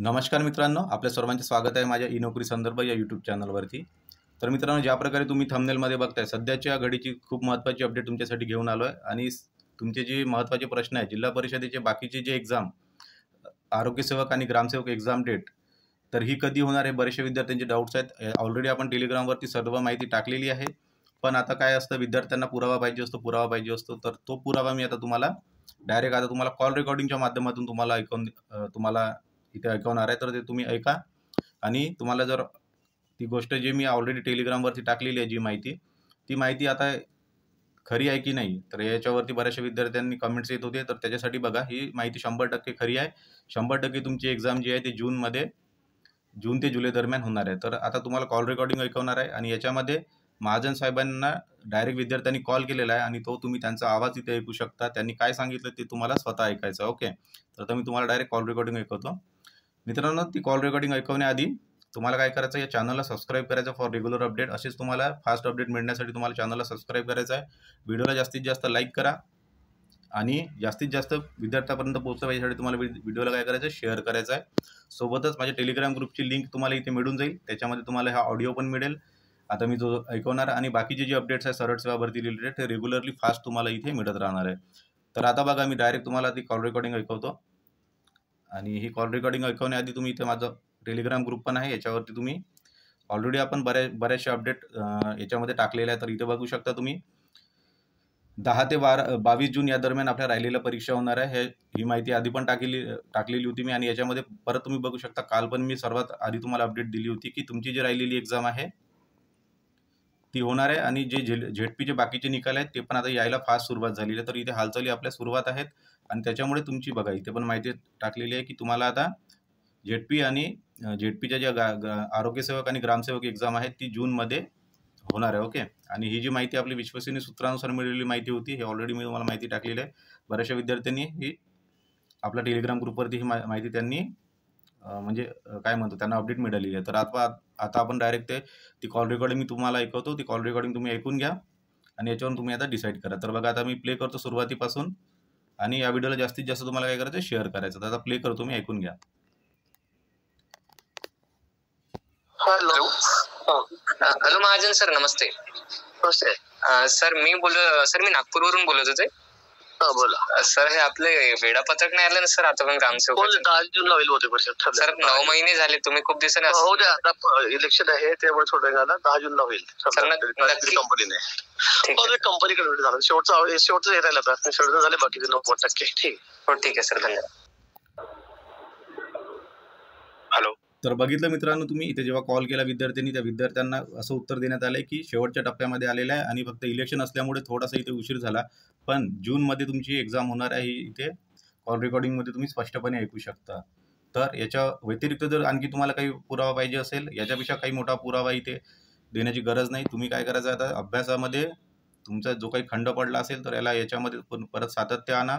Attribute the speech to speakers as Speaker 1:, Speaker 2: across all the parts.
Speaker 1: नमस्कार मित्रांनो, आपल्या सर्वांचे स्वागत आहे माझ्या ई-नोकरी संदर्भ या यूट्यूब चॅनलवरती। तर मित्रांनो, ज्या प्रकारे तुम्ही थंबनेलमध्ये बघताय, सध्याच्या घडीची खूप महत्त्वाची अपडेट तुमच्यासाठी घेऊन आलो आहे आणि तुमचे जे महत्त्वाचे प्रश्न आहेत, जिल्हा परिषदेचे बाकीचे जे एक्झाम, आरोग्य सेवक आणि ग्रामसेवक एक्झाम डेट, तर ही कधी होणार आहे? बरेचशा विद्यार्थ्यांचे डाऊट्स आहेत। ऑलरेडी आपण टेलिग्रामवरती सर्व माहिती टाकलेली आहे, पण आता काय असतं, विद्यार्थ्यांना पुरावा पाहिजे असतो, तर तो पुरावा मी आता तुम्हाला डायरेक्ट तुम्हाला कॉल रेकॉर्डिंगच्या माध्यमातून तुम्हाला इथे ऐकवणार आहे। तर ते तुम्ही ऐका आणि तुम्हाला जर ती गोष्ट जी मी ऑलरेडी टेलिग्रामवरती टाकलेली आहे, जी माहिती, ती माहिती आता खरी आहे की नाही, तर याच्यावरती बऱ्याचशा विद्यार्थ्यांनी कमेंट्स येत होते। तर त्याच्यासाठी बघा, ही माहिती 100% खरी आहे। 100% तुमची एक्झाम जी आहे ती जून ते जुलै दरम्यान होणार आहे। तर आता तुम्हाला कॉल रेकॉर्डिंग ऐकवणार आहे आणि याच्यामध्ये महाजन साहेबांना डायरेक्ट विद्यार्थ्यांनी कॉल केलेला आहे आणि तो तुम्ही त्यांचा आवाज इथे ऐकू शकता। त्यांनी काय सांगितलं ते तुम्हाला स्वतः ऐकायचं आहे। ओके, तर आता मी तुम्हाला डायरेक्ट कॉल रेकॉर्डिंग ऐकवतो। मित्रांनो, ती कॉल रेकॉर्डिंग ऐकवण्याआधी तुम्हाला काय करायचं आहे, या चॅनलला सबस्क्राईब करायचं फॉर रेग्युलर अपडेट। असेच तुम्हाला फास्ट अपडेट मिळण्यासाठी तुम्हाला चॅनलला सबस्क्राईब करायचं आहे। व्हिडिओला जास्तीत जास्त लाईक करा आणि जास्तीत जास्त विद्यार्थ्यांपर्यंत पोहोचवा, यासाठी तुम्हाला व्हिडिओला काय करायचं आहे, शेअर करायचं आहे। सोबतच माझ्या टेलिग्राम ग्रुपची लिंक तुम्हाला इथे मिळून जाईल, त्याच्यामध्ये तुम्हाला हा ऑडिओ पण मिळेल, आता मी जो ऐकवणार, आणि बाकीचे जे अपडेट्स आहेत सरळ सेवा भरती रिलेटेड, ते रेग्युलरली फास्ट तुम्हाला इथे मिळत राहणार आहे। तर आता बघा, मी डायरेक्ट तुम्हाला ती कॉल रेकॉर्डिंग ऐकवतो आणि ही कॉल रेकॉर्डिंग ऐकवण्याआधी तुम्ही इथे माझं टेलिग्राम ग्रुप पण आहे, याच्यावरती तुम्ही ऑलरेडी आपण बऱ्याचशा अपडेट याच्यामध्ये टाकलेल्या आहे। तर इथे बघू शकता तुम्ही 10 ते 22 जून या दरम्यान आपल्या राहिलेल्या परीक्षा होणार आहे। ही माहिती आधी पण टाकलेली होती मी, आणि याच्यामध्ये परत तुम्ही बघू शकता, काल पण मी सर्वात आधी तुम्हाला अपडेट दिली होती की तुमची जी राहिलेली एक्झाम आहे ती होणार आहे, आणि जे झेडपीचे बाकीचे निकाल आहेत ते पण आता यायला फास्ट सुरुवात झालेली आहे। तर इथे हालचाली आपल्या सुरुवात आहेत, आणि त्याच्यामुळे तुमची बघा इथे पण माहिती टाकलेली आहे की तुम्हाला आता झेडपी आणि झेडपीच्या ज्या आरोग्य सेवक आणि ग्रामसेवक एक्झाम आहेत ती जूनमध्ये होणार आहे। ओके, आणि ही जी माहिती आपली विश्वसनीय सूत्रानुसार मिळालेली माहिती होती, हे ऑलरेडी मी तुम्हाला माहिती टाकलेली आहे। बऱ्याचशा विद्यार्थ्यांनी ही आपल्या टेलिग्राम ग्रुपवरती ही माहिती त्यांनी म्हणजे काय म्हणतो, त्यांना अपडेट मिळालेली आहे। तर आता आपण डायरेक्ट ती कॉल रेकॉर्डिंग मी तुम्हाला ऐकवतो, ती कॉल रेकॉर्डिंग तुम्ही ऐकून घ्या आणि याच्यावरून तुम्ही आता डिसाईड करा। तर बघा, आता मी प्ले करतो सुरुवातीपासून, आणि या व्हिडिओला जास्तीत जास्त तुम्हाला काय करायचं, शेअर करायचं। तर आता प्ले करतो मी, ऐकून घ्या।
Speaker 2: हॅलो हॅलो महाजन सर, नमस्ते। सर मी नागपूरवरून बोलत होते। बोला सर, हे आपले वेळापत्रक नाही आलं ना सर, आता पण ग्रामसेवक 10 जूनला होईल होते परिषद सर। 9 महिने झाले, तुम्ही खूप दिवसांनी हो द्या, आता इलेक्शन आहे त्यामुळे थोडं झालं, 10 जूनला होईल सर। नक्की कंपनीने कंपनीकडे झालं, शेवटचं हे राहिलं, आता शेवटचं झाले, बाकीचे 90%। ठीक हो, ठीक आहे सर, धन्यवाद। हॅलो,
Speaker 1: तर बघितलं मित्रांनो, तुम्ही इथे जेव्हा कॉल केला विद्यार्थ्यांनी, त्या विद्यार्थ्यांना असं उत्तर देण्यात आलंय की शेवटच्या टप्प्यामध्ये आलेलं आहे आणि फक्त इलेक्शन असल्यामुळे थोडासा इथे उशीर झाला, पण जूनमध्ये तुमची एक्झाम होणार आहे, इथे कॉल रेकॉर्डिंगमध्ये तुम्ही स्पष्टपणे ऐकू शकता। तर याच्या व्यतिरिक्त जर आणखी तुम्हाला काही पुरावा पाहिजे असेल, याच्यापेक्षा काही मोठा पुरावा इथे देण्याची गरज नाही। तुम्ही काय करायचं, आता अभ्यासामध्ये तुमचा जो काही खंड पडला असेल तर याच्यामध्ये परत सातत्य आणा।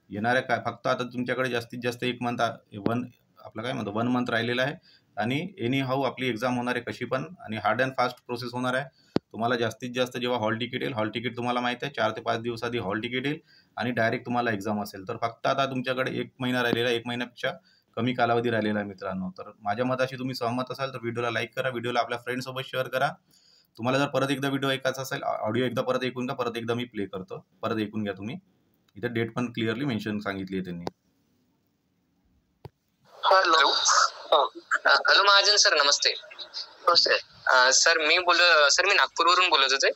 Speaker 1: येणाऱ्या काय, फक्त आता तुमच्याकडे जास्तीत जास्त आपलं काय म्हणतो 1 मंथ राहिलेला आहे, आणि एनी हाऊ आपली एक्झाम होणार आहे कशी पण, आणि हार्ड अँड फास्ट प्रोसेस होणार आहे। तुम्हाला जास्तीत जास्त जेव्हा हॉल तिकीट येईल, हॉल तिकीट तुम्हाला माहिती आहे 4 ते 5 दिवस आधी हॉल तिकीट येईल आणि डायरेक्ट तुम्हाला एक्झाम असेल। तर फक्त आता तुमच्याकडे 1 महिना राहिलेला आहे, 1 महिन्यापेक्षा कमी कालावधी राहिलेला आहे मित्रांनो। तर माझ्या मताशी तुम्ही सहमत असाल तर व्हिडिओला लाईक करा, व्हिडिओला आपल्या फ्रेंडसोबत शेअर करा। तुम्हाला जर परत एकदा व्हिडिओ ऐकायचा असेल, ऑडिओ एकदा परत ऐकून घ्या, परत एकदा मी प्ले करतो, परत ऐकून घ्या तुम्ही, इथे डेट पण क्लिअरली मेन्शन सांगितली आहे त्यांनी।
Speaker 2: हॅलो हॅलो महाजन सर, नमस्ते। सर मी नागपूरवरून बोलत होते।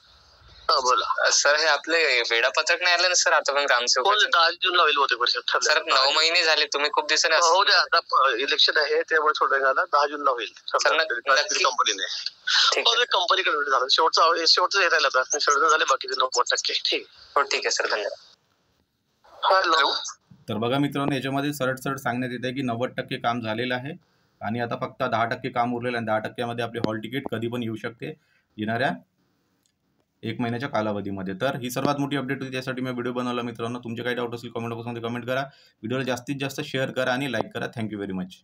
Speaker 2: बोला सर, हे आपले वेळापत्रक नाही आलं ना सर, आता पण ग्रामसेवक 10 जूनला होईल होते परिषद सर। 9 महिने झाले, तुम्ही खूप दिवसांनी हो द्या, आता इलेक्शन आहे त्यामुळे थोडं झालं, 10 जूनला होईल सर। नक्की कंपनीने कंपनीकडे झालं, शेवटचं हे राहिलं, आता शेवटचं झाले, बाकीचे 90%। ठीक हो, ठीक आहे सर, धन्यवाद। हॅलो,
Speaker 1: तर बघा मित्रांनो, याच्यामध्ये सरळ सांगण्यात येत आहे की 90% काम झालेलं आहे आणि आता फक्त 10% काम उरलेलं आहे। 10%मध्ये आपली हॉल तिकीट कधी पण येऊ शकते येणाऱ्या 1 महिन्याच्या कालावधीमध्ये। तर ही सर्वात मोठी अपडेट होती, त्यासाठी मी व्हिडिओ बनवला मित्रांनो। तुमचे काही डाऊट असेल कमेंट बॉक्समध्ये कमेंट करा, व्हिडिओला जास्तीत जास्त शेअर करा आणि लाईक करा। Thank you very much.